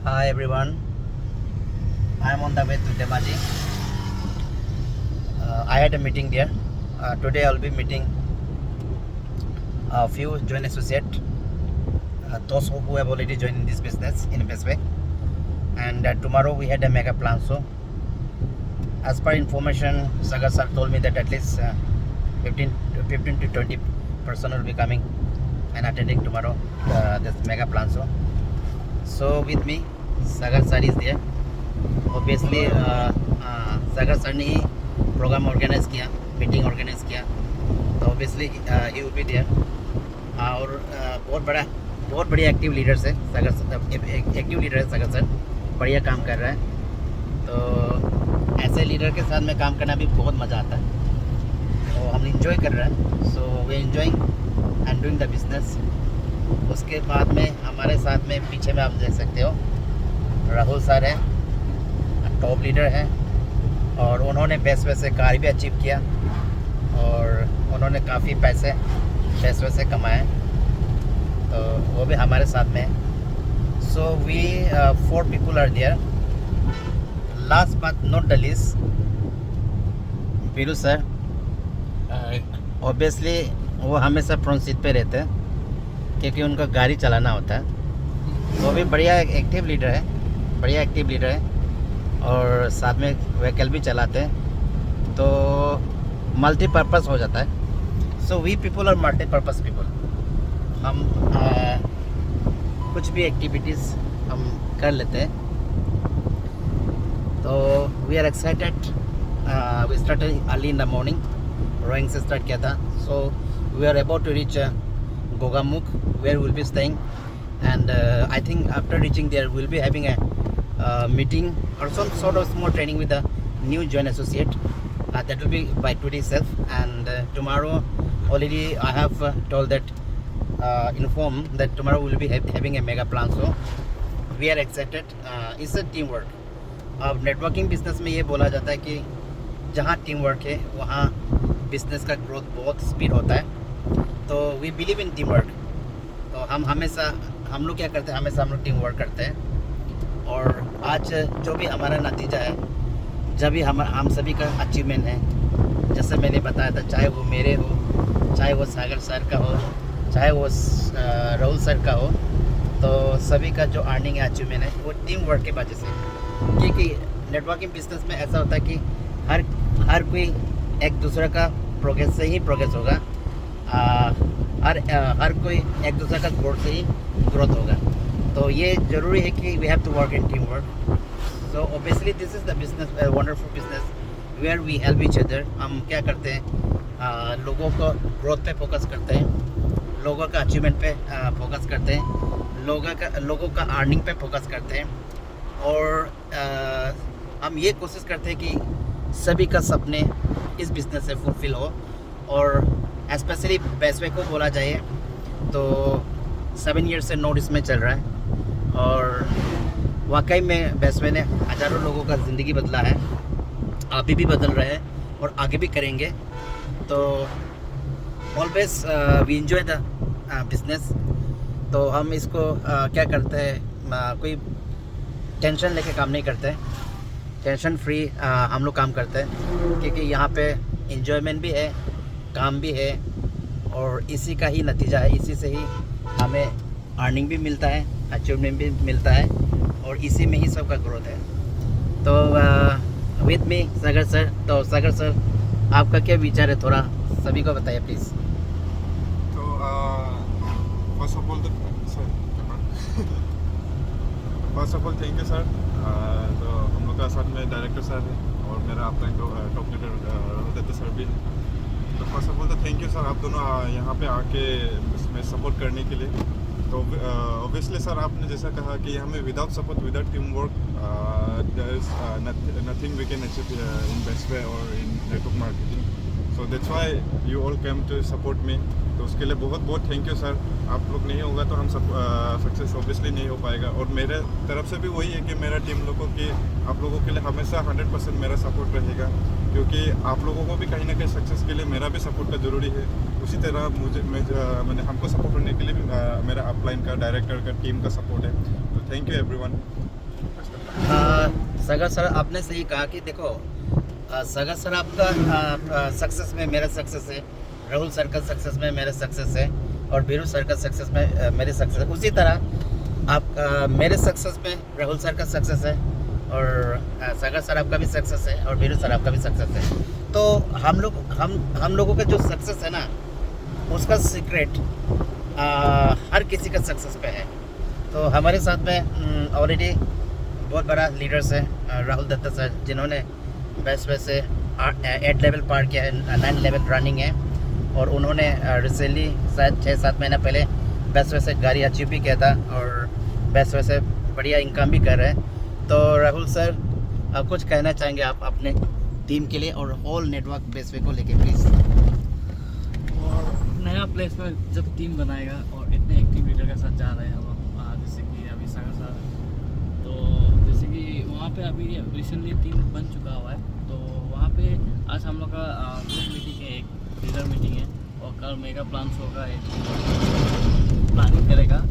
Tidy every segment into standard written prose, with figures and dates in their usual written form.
Hi everyone, I am on the way to Demaji. I had a meeting there. Today I'll be meeting a few joint associates, those who have already joined in this business in Bestway. And tomorrow we had a mega plan. So, as per information, Sagar sir told me that at least 15 to 20 person will be coming and attending tomorrow this mega plan. So with me, Sagar sir is there. Obviously, Sagar sir ने ही program organise किया, meeting organise किया, तो obviously he will be there. और बहुत बढ़िया active leaders है सागर, active leader है सागर सर, बढ़िया काम कर रहा है। तो ऐसे लीडर के साथ में काम करना भी बहुत मज़ा आता है, तो हम इंजॉय कर रहे हैं। So we enjoying and doing the business. उसके बाद में हमारे साथ में पीछे में आप देख सकते हो राहुल सर है, टॉप लीडर है, और उन्होंने बेस्टवे से कार भी अचीव किया और उन्होंने काफ़ी पैसे बेस्टवे से कमाए, तो वो भी हमारे साथ में है। So we 4 people are there. Last but not the least, Biru sir. Obviously वो हमेशा फ्रंट सीट पे रहते हैं क्योंकि उनका गाड़ी चलाना होता है। वो भी बढ़िया एक्टिव लीडर है, बढ़िया एक्टिव लीडर है, और साथ में व्हीकल भी चलाते हैं, तो मल्टीपर्पज़ हो जाता है। So we people are multipurpose people. हम कुछ भी एक्टिविटीज़ हम कर लेते हैं, तो we are excited. We start early in the morning, rowing से स्टार्ट किया था। So we are about to reach Gogamukh, where will be staying, and I think after reaching there will be having a meeting or some sort of small training with the new joint associate. That will be by today itself, and tomorrow already I have told that informed that tomorrow we will be having a mega plan. So we are excited. It's a teamwork. अब networking business में ये बोला जाता है कि जहाँ team work है वहाँ बिजनेस का ग्रोथ बहुत स्पीड होता है। तो we believe in team work. तो हम लोग क्या करते हैं, हमेशा हम लोग टीम वर्क करते हैं। और आज जो भी हमारा नतीजा है, जब भी हम सभी का अचीवमेंट है, जैसे मैंने बताया था, चाहे वो मेरे हो, चाहे वो सागर सर का हो, चाहे वो राहुल सर का हो, तो सभी का जो अर्निंग है, अचीवमेंट है, वो टीम वर्क के वजह से। क्योंकि नेटवर्किंग बिजनेस में ऐसा होता है कि हर कोई एक दूसरे का प्रोग्रेस से ही प्रोग्रेस होगा, हर कोई एक दूसरे का ग्रोथ से ही ग्रोथ होगा। तो ये ज़रूरी है कि we have to work in team work. So obviously this is the business, wonderful business where we help each other. हम क्या करते हैं, लोगों को ग्रोथ पे फोकस करते हैं, लोगों का अचीवमेंट पे फोकस करते हैं, लोगों का अर्निंग पे फोकस करते हैं, और हम ये कोशिश करते हैं कि सभी का सपने इस बिज़नेस से फुलफ़िल हो। और स्पेशली बेस्टवे को बोला जाए तो 7 years से नोट इसमें चल रहा है, और वाकई में बेस्टवे ने हज़ारों लोगों का ज़िंदगी बदला है, अभी भी बदल रहे हैं और आगे भी करेंगे। तो always we enjoy the business. तो हम इसको क्या करते हैं, कोई टेंशन लेके काम नहीं करते, टेंशन फ्री हम लोग काम करते हैं, क्योंकि यहाँ पे एंजॉयमेंट भी है, काम भी है, और इसी का ही नतीजा है। इसी से ही हमें अर्निंग भी मिलता है, अचीवमेंट भी मिलता है, और इसी में ही सबका ग्रोथ है। तो विद मी सागर सर। तो सागर सर, आपका क्या विचार है, थोड़ा सभी को बताइए प्लीज़। तो first of all thank you sir. तो हम लोग का साथ में डायरेक्टर सर है और मेरा upline top leader Rahul sir भी है। तो फर्स्ट ऑफ ऑल तो थैंक यू सर, आप दोनों यहाँ पे आके इसमें सपोर्ट करने के लिए। तो ऑब्वियसली सर, आपने जैसा कहा कि हमें without support, without team work, there is nothing we can achieve in Bestway और in network marketing. So that's why you all came to support me. तो उसके लिए बहुत बहुत थैंक यू सर। आप लोग नहीं होगा तो हम सक्सेस ऑब्वियसली नहीं हो पाएगा। और मेरे तरफ से भी वही है कि मेरा टीम लोगों की, आप लोगों के लिए हमेशा 100% मेरा सपोर्ट रहेगा, क्योंकि आप लोगों को भी कहीं ना कहीं सक्सेस के लिए मेरा भी सपोर्ट का ज़रूरी है। उसी तरह मैंने हमको सपोर्ट करने के लिए भी मेरा अपलाइन का, डायरेक्टर का, टीम का सपोर्ट है। तो thank you everyone. Sagar sir आपने सही कहा कि देखो सगर सर आपका सक्सेस में मेरा सक्सेस है, राहुल सर का सक्सेस में मेरा सक्सेस है और बीरू सर का सक्सेस में मेरे सक्सेस। उसी तरह आप मेरे सक्सेस में राहुल सर का सक्सेस है और सगर सर आपका भी सक्सेस है और बीरू सर आपका भी सक्सेस है। तो हम लोगों का जो सक्सेस है ना, उसका सीक्रेट हर किसी का सक्सेस पे है। तो हमारे साथ में ऑलरेडी बहुत बड़ा लीडर्स है राहुल दत्ता सर, जिन्होंने बेस्ट वे से 8 लेवल पार किया है, 9 लेवल रनिंग है और उन्होंने रिसेंटली शायद 6-7 महीना पहले बेस्ट वे से गाड़ी अचीव भी किया था और बेस्ट वे से बढ़िया इनकम भी कर रहे हैं। तो राहुल सर आप कुछ कहना चाहेंगे आप अपने टीम के लिए और होल नेटवर्क बेस्ट वे को लेके प्लीज़। और नया प्लेस में जब टीम बनाएगा और इतने एक्टिव लीडर के साथ जा रहे हैं हम लोग, जैसे कि अभी सागर सर, तो जैसे कि वहाँ पे अभी रिसेंटली टीम बन चुका हुआ है। तो वहाँ पे आज हम लोग का ग्रुप मीटिंग है, एक लीडर मीटिंग है और कल मेगा प्लान्स होगा, एक प्लानिंग करेगा।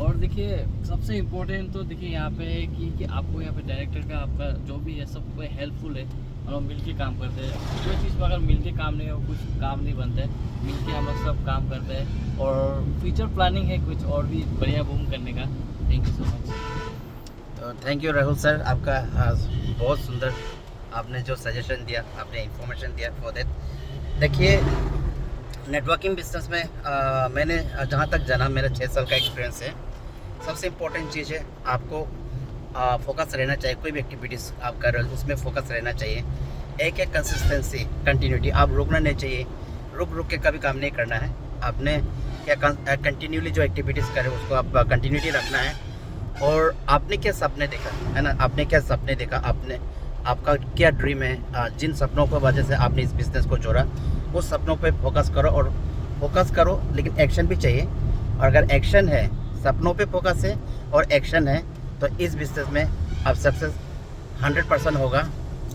और देखिए सबसे इम्पोर्टेंट तो देखिए यहाँ पे है कि आपको यहाँ पे डायरेक्टर का आपका जो भी है सब कोई हेल्पफुल है और हम मिल के काम करते हैं। कोई चीज़ पर अगर मिल के काम नहीं हो कुछ काम नहीं बनता है, मिल के हम लोग सब काम करते हैं और फ्यूचर प्लानिंग है कुछ और भी बढ़िया बूम करने का। Thank you so much. तो थैंक यू राहुल सर, आपका बहुत सुंदर आपने जो सजेशन दिया, आपने इंफॉर्मेशन दिया फॉर दैट। देखिए नेटवर्किंग बिजनेस में मैंने जहाँ तक जाना, मेरा 6 साल का एक्सपीरियंस है। सबसे इम्पोर्टेंट चीज़ है आपको फोकस रहना चाहिए। कोई भी एक्टिविटीज़ आप कर रहे हो उसमें फोकस रहना चाहिए। एक कंसिस्टेंसी, कंटिन्यूटी, आप रुकना नहीं चाहिए। रुक के कभी काम नहीं करना है। आपने क्या कंटिन्यूली जो एक्टिविटीज़ करें उसको आप कंटिन्यूटी रखना है। और आपने क्या सपने देखा है ना, आपने क्या सपने देखा, आपका क्या ड्रीम है, जिन सपनों की वजह से आपने इस बिज़नेस को जोड़ा, उस सपनों पे फोकस करो लेकिन एक्शन भी चाहिए। और अगर एक्शन है, सपनों पे फोकस है और एक्शन है, तो इस बिज़नेस में आप सक्सेस 100% होगा।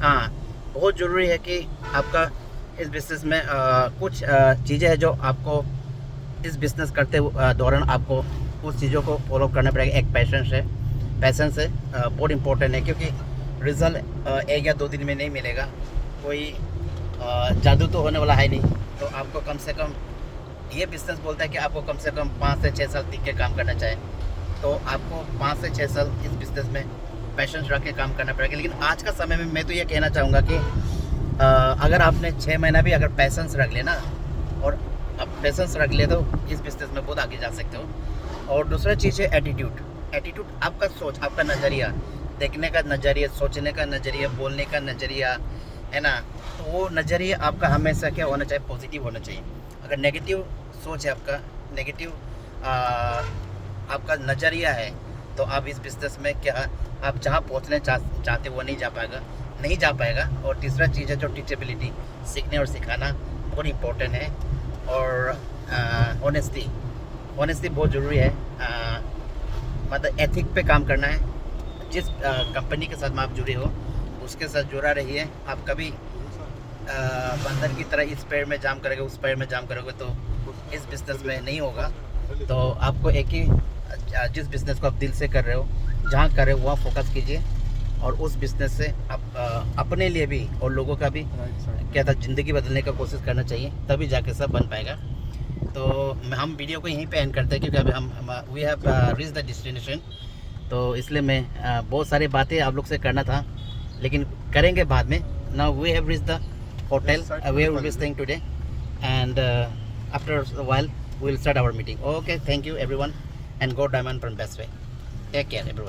हाँ, बहुत ज़रूरी है कि आपका इस बिज़नेस में कुछ चीज़ें हैं जो आपको इस बिज़नेस करते दौरान आपको उस चीज़ों को फॉलो करना पड़ेगा। एक पैशंस है बहुत इम्पोर्टेंट है, क्योंकि रिज़ल्ट 1 या 2 दिन में नहीं मिलेगा। कोई जादू तो होने वाला है नहीं। तो आपको कम से कम, ये बिज़नेस बोलता है कि आपको कम से कम 5 से 6 साल टिक के काम करना चाहिए। तो आपको 5 से 6 साल इस बिज़नेस में पैशंस रख के काम करना पड़ेगा। लेकिन आज का समय में मैं तो ये कहना चाहूँगा कि अगर आपने 6 महीना भी अगर पैशंस रख लेना और अब पैशंस रख ले तो इस बिज़नेस में बहुत आगे जा सकते हो। और दूसरा चीज़ है एटीट्यूड, आपका सोच, आपका नज़रिया, देखने का नज़रिया, सोचने का नज़रिया, बोलने का नज़रिया है ना। तो वो नज़रिया आपका हमेशा क्या होना चाहिए, पॉजिटिव होना चाहिए। अगर नेगेटिव सोच है आपका, नेगेटिव आपका नज़रिया है, तो आप इस बिज़नेस में क्या आप जहाँ पहुँचने चाहते वो नहीं जा पाएगा। और तीसरा चीज़ है जो टीचेबिलिटी, सीखने और सिखाना बहुत इम्पोर्टेंट है। और ऑनेस्टी बहुत ज़रूरी है। मतलब एथिक पे काम करना है। जिस कंपनी के साथ में आप जुड़े हो उसके साथ जुड़ा रहिए। आप कभी बंदर की तरह इस पैर में जाम करोगे उस पैर में जाम करोगे तो इस बिज़नेस में नहीं होगा। तो आपको एक ही जिस बिज़नेस को आप दिल से कर रहे हो, जहाँ कर रहे हो वहाँ फोकस कीजिए और उस बिज़नेस से आप अपने लिए भी और लोगों का भी क्या था ज़िंदगी बदलने का कोशिश करना चाहिए, तभी जाके सब बन पाएगा। तो हम वीडियो को यहीं पे एंड करते हैं, क्योंकि अभी हम we have reach the destination. तो इसलिए मैं बहुत सारी बातें आप लोग से करना था, लेकिन करेंगे बाद में। Now we have reach the hotel where we will staying today and after a while we will start our meeting. Okay, thank you everyone and go diamond from best way. Take care everyone.